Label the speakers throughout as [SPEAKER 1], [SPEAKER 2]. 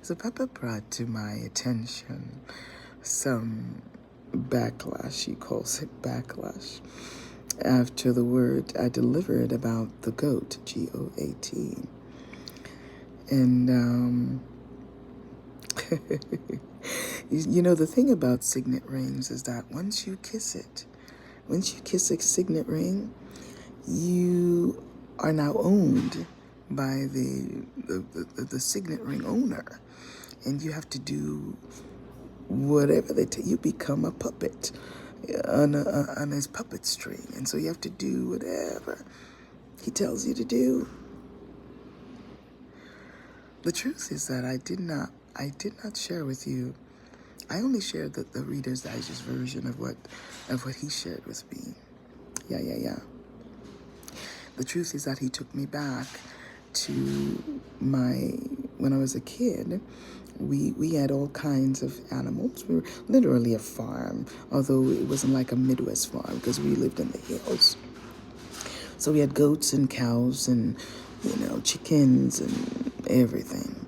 [SPEAKER 1] So Papa brought to my attention some backlash, he calls it backlash, after the word I delivered about the goat, Goat. And you know, the thing about signet rings is that once you kiss a signet ring, you are now owned by the signet ring owner, and you have to do whatever they tell you. Become a puppet on his puppet string, and so you have to do whatever he tells you to do. The truth is that I did not share with you. I only shared the Reader's Digest version of what he shared with me. Yeah. The truth is that he took me back to when I was a kid. We had all kinds of animals. We were literally a farm, although it wasn't like a Midwest farm because we lived in the hills. So we had goats and cows and, chickens and everything.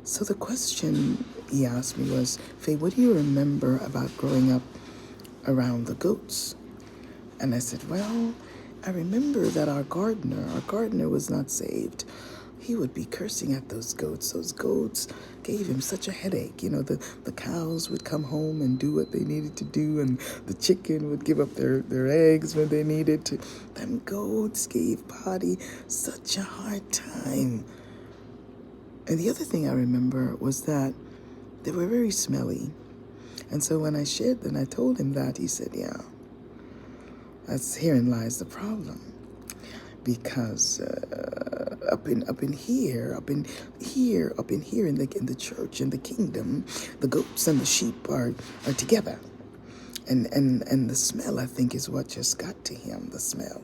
[SPEAKER 1] So the question he asked me was, Faye, what do you remember about growing up around the goats? And I said, well, I remember that our gardener was not saved. He would be cursing at those goats. Those goats gave him such a headache. The cows would come home and do what they needed to do, and the chicken would give up their eggs when they needed to. Them goats gave Potty such a hard time. And the other thing I remember was that they were very smelly. And so when I told him that, he said, yeah, herein lies the problem. Because up in here in the church, in the kingdom, the goats and the sheep are together, and the smell, I think, is what just got to him. The smell.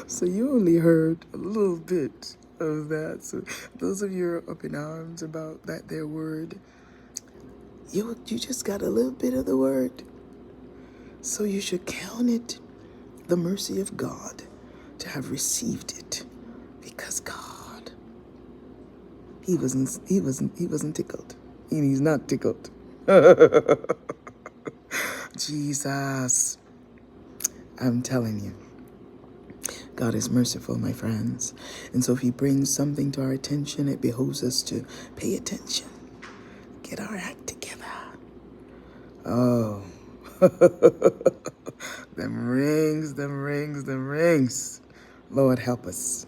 [SPEAKER 1] So you only heard a little bit of that. So those of you who are up in arms about their word, you just got a little bit of the word. So you should count it the mercy of God to have received it, because God, he wasn't tickled, and he's not tickled. Jesus, I'm telling you, God is merciful, my friends. And so if he brings something to our attention, it behoves us to pay attention, get our act together. Oh, them rings. Lord help us.